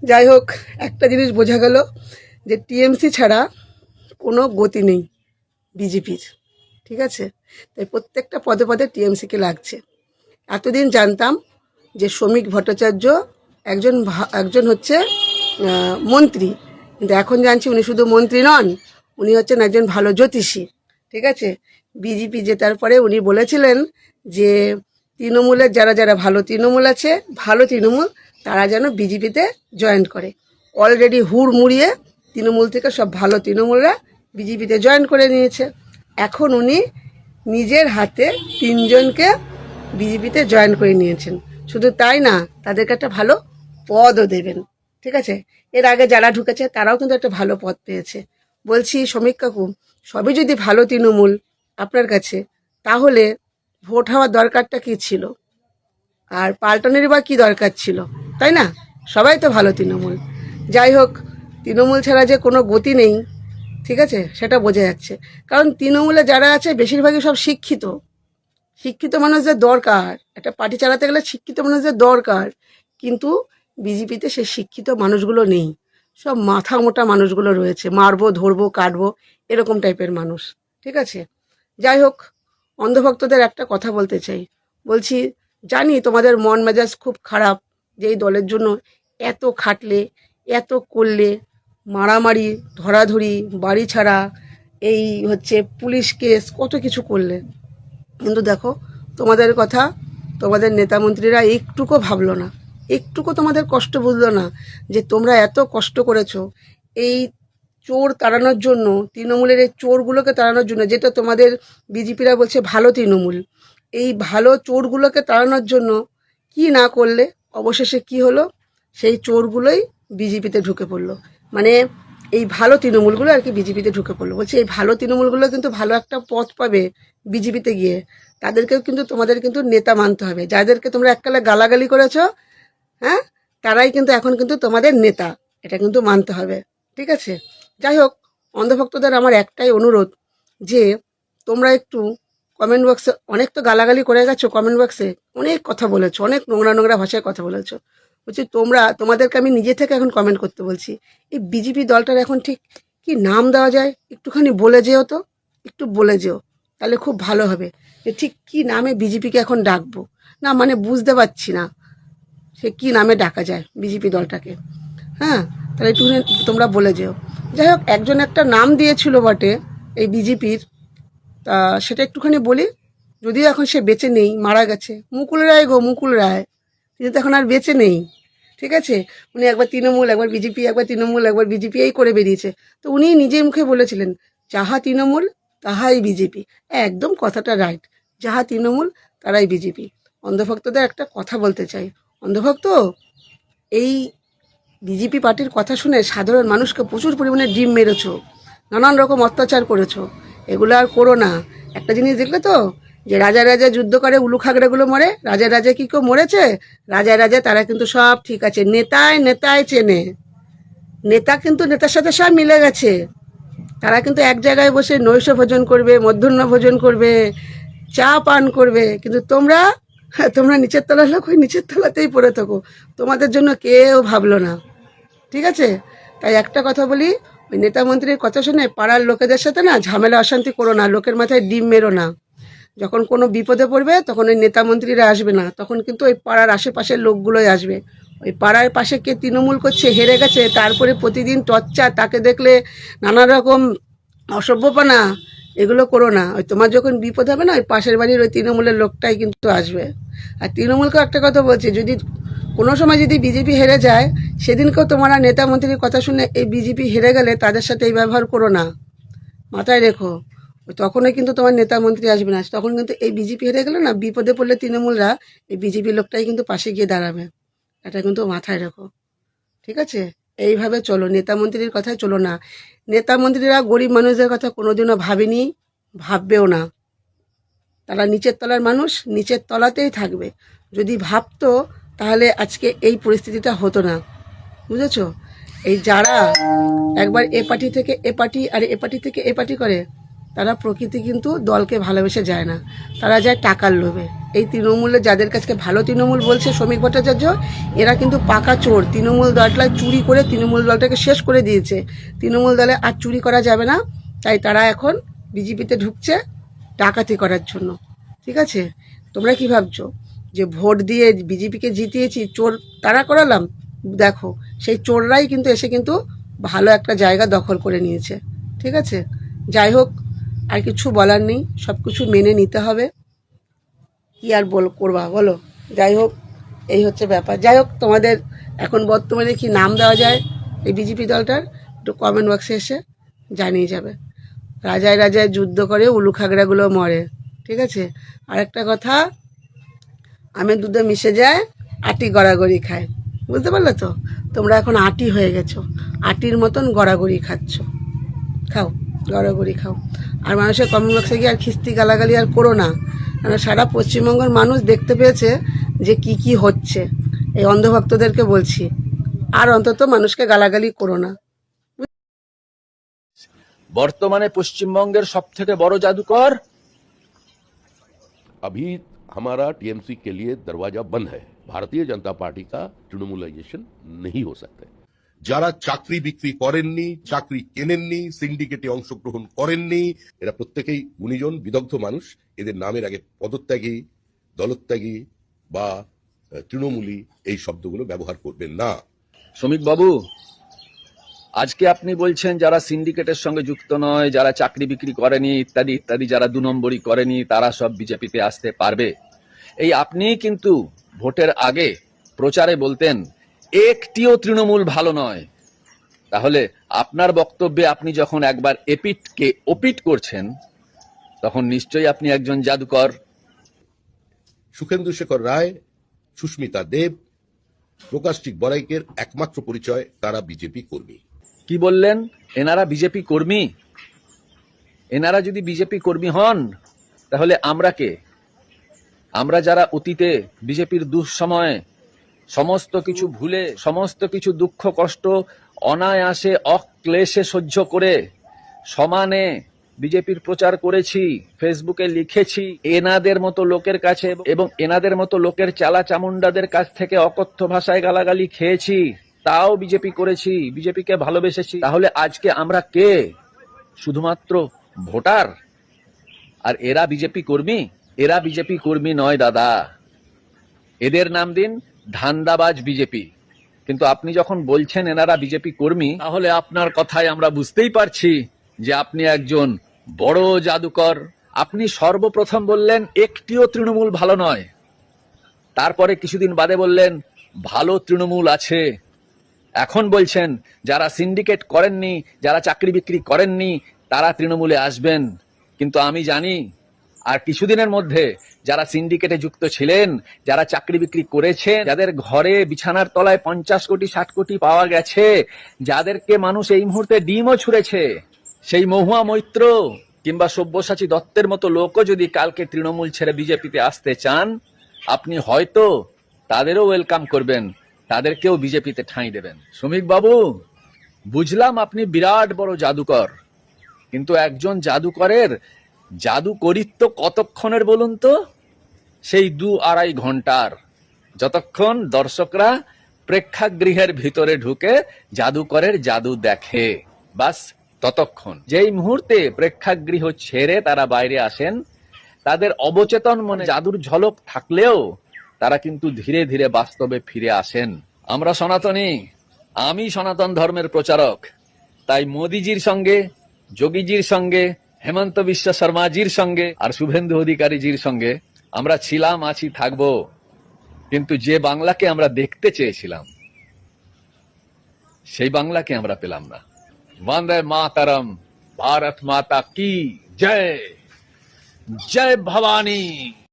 যাই হোক, একটা জিনিস বোঝা গেল যে টিএমসি ছাড়া কোনো গতি নেই বিজেপির। ঠিক আছে, তাই প্রত্যেকটা পদে পদে টিএমসিকে লাগছে। এতদিন জানতাম যে শ্রমিক ভট্টাচার্য একজন হচ্ছে মন্ত্রী, কিন্তু এখন জানছি উনি শুধু মন্ত্রী নন, উনি হচ্ছেন একজন ভালো জ্যোতিষী। ঠিক আছে, বিজেপি জেতার পরে উনি বলেছিলেন যে তৃণমূলের যারা যারা ভালো তৃণমূল তারা যেন বিজেপিতে জয়েন করে। অলরেডি হুড় মুড়িয়ে তৃণমূল থেকে সব ভালো তৃণমূলরা বিজেপিতে জয়েন করে নিয়েছে। এখন উনি নিজের হাতে 3জনকে বিজেপিতে জয়েন করে নিয়েছেন। শুধু তাই না, তাদেরকে একটা ভালো পদও দেবেন। ঠিক আছে, এর আগে যারা ঢুকেছে তারাও কিন্তু একটা ভালো পদ পেয়েছে। বলছি শ্রমিক কাকু, সবই যদি ভালো তৃণমূল আপনার কাছে, তাহলে ভোট হওয়ার দরকারটা কি ছিল? আর পাল্টানোরই বা কী দরকার ছিল? তাই না? সবাই তো ভালো তৃণমূল। যাই হোক, তৃণমূল ছাড়া যে কোনো গতি নেই, ঠিক আছে, সেটা বোঝা যাচ্ছে। কারণ তৃণমূলে যারা আছে বেশিরভাগই সব শিক্ষিত। শিক্ষিত মানুষদের দরকার, একটা পার্টি চালাতে গেলে শিক্ষিত মানুষদের দরকার। কিন্তু বিজেপিতে সেই শিক্ষিত মানুষগুলো নেই, সব মাথা মোটা মানুষগুলো রয়েছে, মারবো ধরবো কাটবো এরকম টাইপের মানুষ। ঠিক আছে, যাই হোক, অন্ধভক্তদের একটা কথা বলতে চাই। বলছি, জানি তোমাদের মন মেজাজ খুব খারাপ যে এই দলের জন্য এত খাটলে, এত করলে, মারামারি, ধরাধরি, বাড়ি ছাড়া, এই হচ্ছে পুলিশ কেস, কত কিছু করলে। কিন্তু দেখো, তোমাদের কথা তোমাদের নেতামন্ত্রীরা একটুকু ভাবলো না, একটুকু তোমাদের কষ্ট বুঝলো না যে তোমরা এত কষ্ট করেছো এই চোর তাড়ানোর জন্য, তৃণমূলের এই চোরগুলোকে তাড়ানোর জন্য, যেটা তোমাদের বিজেপিরা বলছে ভালো তৃণমূল। এই ভালো চোরগুলোকে তাড়ানোর জন্য কি না করলে, অবশেষে কি হলো? সেই চোরগুলোই বিজেপিতে ঢুকে পড়লো। মানে এই ভালো তৃণমূলগুলো আর কি বিজেপিতে ঢুকে পড়লো। বলছি, এই ভালো তৃণমূলগুলো কিন্তু ভালো একটা পথ পাবে বিজেপিতে গিয়ে। তাদেরকেও কিন্তু তোমাদের কিন্তু নেতা মানতে হবে। যাদেরকে তোমরা এককালে গালাগালি করেছো, হ্যাঁ, তারাই কিন্তু এখন কিন্তু তোমাদের নেতা, এটা কিন্তু মানতে হবে। ঠিক আছে, যাই হোক, অন্ধভক্তদের আমার একটাই অনুরোধ যে তোমরা একটু কমেন্ট বক্সে, অনেক তো গালাগালি করে গেছো, কমেন্ট বক্সে অনেক কথা বলেছো, অনেক নোংরা নোংরা ভাষায় কথা বলেছো। বলছি, তোমাদেরকে আমি নিজে থেকে এখন কমেন্ট করতে বলছি, এই বিজেপি দলটার এখন ঠিক কি নাম দেওয়া যায় একটুখানি বলে যেও তো, একটু বলে যেও, তাহলে খুব ভালো হবে। যে ঠিক কি নামে বিজেপিকে এখন ডাকবো, না মানে বুঝতে পারছি না সে কি নামে ডাকা যায় বিজেপি দলটাকে। হ্যাঁ, তাহলে একটু তোমরা বলে যেও। যাই হোক, একজন একটা নাম দিয়েছিল বটে এই বিজেপির, তা সেটা একটুখানি বলি। যদিও এখন সে বেঁচে নেই, মারা গেছে, মুকুল রায় গো, মুকুল রায়। তিনি তো এখন আর বেঁচে নেই। ঠিক আছে, উনি একবার তৃণমূল, একবার বিজেপি, একবার তৃণমূল, একবার বিজেপি এই করে বেরিয়েছে। তো উনি নিজের মুখে বলেছিলেন, যাহা তৃণমূল তাহাই বিজেপি। একদম কথাটা রাইট, যাহা তৃণমূল তারাই বিজেপি। অন্ধভক্তদের একটা কথা বলতে চাই, অন্ধভক্ত, এই বিজেপি পার্টির কথা শুনে সাধারণ মানুষকে প্রচুর পরিমাণে ডিম মেরেছো, নানান রকম অত্যাচার করেছো, এগুলো আর করো না। একটা জিনিস দেখলে তো, যে রাজা রাজা যুদ্ধ করে উলু খাগড়াগুলো মরে, রাজা রাজা কি কেউ মরেছে? রাজা রাজা তারা কিন্তু সব ঠিক আছে, নেতায় নেতায় চেনে, নেতা কিন্তু নেতার সাথে সব মিলে গেছে। তারা কিন্তু এক জায়গায় বসে নৈশ ভোজন করবে, মধ্যাহ্ন ভোজন করবে, চা পান করবে। কিন্তু তোমরা নিচের তলার লোক, ওই নিচের তলাতেই পড়ে থাকো, তোমাদের জন্য কেউ ভাবলো না। ঠিক আছে, তাই একটা কথা বলি, ওই নেতা মন্ত্রীর কথা শুনে পাড়ার লোকেদের সাথে না ঝামেলা অশান্তি করো না, লোকের মাথায় ডিম মেরো না। যখন কোনো বিপদে পড়বে তখন ওই নেতা মন্ত্রীরা আসবে না, তখন কিন্তু ওই পাড়ার আশেপাশের লোকগুলোই আসবে। ওই পাড়ার পাশে কে তৃণমূল করছে, হেরে গেছে, তারপরে প্রতিদিন টর্চার, তাকে দেখলে নানা রকম অসভ্যপনা, এগুলো করো না। ওই তোমার যখন বিপদ হবে না, ওই পাশের বাড়ির ওই তৃণমূলের লোকটাই কিন্তু আসবে। আর তৃণমূলকেও একটা কথা বলছে, যদি কোনো সময় যদি বিজেপি হেরে যায়, সেদিনকেও তোমরা নেতা মন্ত্রীর কথা শুনে এই বিজেপি হেরে গেলে তাদের সাথে এই ব্যবহার করো না, মাথায় রেখো। তখনই কিন্তু তোমার নেতা মন্ত্রী আসবে না, তখন কিন্তু এই বিজেপি হেরে গেলে না, বিপদে পড়লে তৃণমূলরা এই বিজেপি লোকটাই কিন্তু পাশে গিয়ে দাঁড়াবে, এটা কিন্তু মাথায় রেখো। ঠিক আছে, এইভাবে চলো, নেতা মন্ত্রীর কথায় চলো না। নেতা মন্ত্রীরা গরিব মানুষদের কথা কোনোদিনও ভাবেনি, ভাববেও না। তারা নিচের তলার মানুষ, নিচের তলাতেই থাকবে। যদি ভাবতো তাহলে আজকে এই পরিস্থিতিটা হতো না, বুঝেছো? এই যারা একবার এ পার্টি থেকে এ পার্টি আর এ পার্টি থেকে এ পার্টি করে, তারা প্রকৃতি কিন্তু দলকে ভালোবেসে যায় না, তারা যায় টাকার লোভে। এই তৃণমূলে যাদের কাছে ভালো তৃণমূল বলছে শ্রমিক ভট্টাচার্য, এরা কিন্তু পাকা চোর। তৃণমূল দলটা চুরি করে তৃণমূল দলটাকে শেষ করে দিয়েছে। তৃণমূল দলে আর চুরি করা যাবে না, তাই তারা এখন বিজেপিতে ঢুকছে ডাকাতি করার জন্য। ঠিক আছে, তোমরা কি ভাবছো যে ভোট দিয়ে বিজেপিকে জিতিয়েছি, চোর তারা করালাম? দেখো সেই চোররাই কিন্তু এসে কিন্তু ভালো একটা জায়গা দখল করে নিয়েছে। ঠিক আছে, যাই হোক, আর কিছু বলার নেই, সব কিছু মেনে নিতে হবে। কি আর করবা বলো? যাই হোক, এই হচ্ছে ব্যাপার। যাই হোক, তোমাদের এখন বর্তমানে কি নাম দেওয়া যায় এই বিজেপি দলটার, একটু কমেন্ট বক্সে এসে জানিয়ে যাবে। রাজায় রাজায় যুদ্ধ করে উলুখাগড়াগুলো মরে। ঠিক আছে, আর একটা কথা, আমের দুধে মিশে যায়, আটি গড়াগড়ি খায়। বুঝতে পারলে তো? তোমরা এখন আটি হয়ে গেছো, আটির মতন গড়াগড়ি খাচ্ছ। খাও, গড়াগড়ি খাও। আর মানুষের কমেন্ট বক্সে গিয়ে আর খিস্তি গালাগালি আর করো না, কারণ সারা পশ্চিমবঙ্গের মানুষ দেখতে পেয়েছে যে কি কি হচ্ছে। এই অন্ধভক্তদেরকে বলছি, আর অন্তত মানুষকে গালাগালি করো না। বর্তমানে পশ্চিমবঙ্গের সবথেকে বড় জাদুকর अभी हमारा टीएमसी के लिए दरवाजा बंद है। भारतीय जनता पार्टी का तृणमूलाइजेशन नहीं हो सकता है। যারা চাকরি বিক্রি করেননি, চাকরি কেনেননি, সিন্ডিকেটে অংশগ্রহণ করেননি, এরা প্রত্যেকেই গুণীজন বিদগ্ধ মানুষ। এদের নামের আগে পদত্যাগী, দলত্যাগী বা তৃণমূলী এই শব্দগুলো ব্যবহার করবেন না। শ্রমিক বাবু, আজকে আপনি বলছেন যারা সিন্ডিকেটের সঙ্গে যুক্ত নয়, যারা চাকরি বিক্রি করেনি ইত্যাদি ইত্যাদি, যারা 2 নম্বরই করেনি, তারা সব বিজেপিতে আসতে পারবে। এই আপনি কিন্তু ভোটের আগে প্রচারে বলতেন একটিও তৃণমূল ভালো নয়। তাহলে আপনার বক্তব্যে আপনি যখন একবার এপিটকে ওপিট করছেন, তখন নিশ্চয়ই আপনি একজন জাদুকর। সুখেন্দু শেখর রায়, সুস্মিতা দেব, প্রকাশটিক বড়াইকের একমাত্র পরিচয় তারা বিজেপি কর্মী। কি বললেন? এনারা বিজেপি কর্মী? এনারা যদি বিজেপি কর্মী হন, তাহলে আমরা কে? আমরা যারা অতীতে বিজেপির দুঃসময়ে সমস্ত কিছু ভুলে, সমস্ত কিছু দুঃখ কষ্ট অনায়াসে অক্লেশে সহ্য করে সমানে বিজেপির প্রচার করেছি, ফেসবুকে লিখেছি, এনাদের মতো লোকের কাছে এবং এনাদের মতো লোকের চালা চামুন্ডাদের কাছ থেকে অকথ্য ভাষায় গালাগালি খেয়েছি, তাও বিজেপি করেছি, বিজেপিকে ভালোবেসেছি। তাহলে আজকে আমরা কে? শুধুমাত্র ভোটার? আর এরা বিজেপি কর্মী? এরা বিজেপি কর্মী নয় দাদা, এদের নাম দিন ধান্দাবাজ বিজেপি। কিন্তু আপনি যখন বলছেন এনারা বিজেপি কর্মী, তাহলে আপনার কথায় আমরা বুঝতেই পারছি যে আপনি একজন বড় জাদুকর। আপনি সর্বপ্রথম বললেন একটিও তৃণমূল ভালো নয়, তারপরে কিছুদিন বাদে বললেন ভালো তৃণমূল আছে। এখন বলছেন যারা সিন্ডিকেট করেননি, যারা চাকরি বিক্রি করেননি, তারা তৃণমূলে আসবেন। কিন্তু আমি জানি আর কিছুদিনের মধ্যে যারা সিন্ডিকেটে যুক্ত ছিলেন, যারা চাকরি বিক্রি করেছেন, যাদের ঘরে বিছানার তলায় 50 কোটি 60 কোটি পাওয়া গেছে, যাদেরকে মানুষ এই মুহূর্তে ডিমও ছুঁড়েছে, সেই মহুয়া মৈত্র কিংবা সব্যসাচী দত্তের মতো লোকও যদি কালকে তৃণমূল ছেড়ে বিজেপিতে আসতে চান, আপনি হয়তো তাদেরও ওয়েলকাম করবেন, তাদেরকেও বিজেপিতে ঠাঁই দেবেন। শ্রমিক বাবু, বুঝলাম আপনি বিরাট বড় জাদুকর, কিন্তু একজন জাদুকরের জাদুকরিত্ব কতক্ষণের বলুন তো? সেই 2-2.5 ঘন্টার, যতক্ষণ দর্শকরা প্রেক্ষাগৃহের ভিতরে ঢুকে জাদুকরের জাদু দেখে, বাস ততক্ষণ। যেই মুহূর্তে প্রেক্ষাগৃহ ছেড়ে তারা বাইরে আসেন, তাদের অবচেতন মনে জাদুর ঝলক থাকলেও তারা কিন্তু ধীরে ধীরে বাস্তবে ফিরে আসেন। আমরা সনাতনী, আমি সনাতন ধর্মের প্রচারক, তাই মোদিজির সঙ্গে, যোগীজির সঙ্গে, হেমন্ত বিশ্ব শর্মাজির সঙ্গে আর শুভেন্দু অধিকারীজির সঙ্গে আমরা ছিলাম, আছি, থাকবো। কিন্তু যে বাংলাকে আমরা দেখতে চেয়েছিলাম, সেই বাংলাকে আমরা পেলাম না। বন্দে মাতরম, ভারত মাতা কি জয়, জয় ভবানী।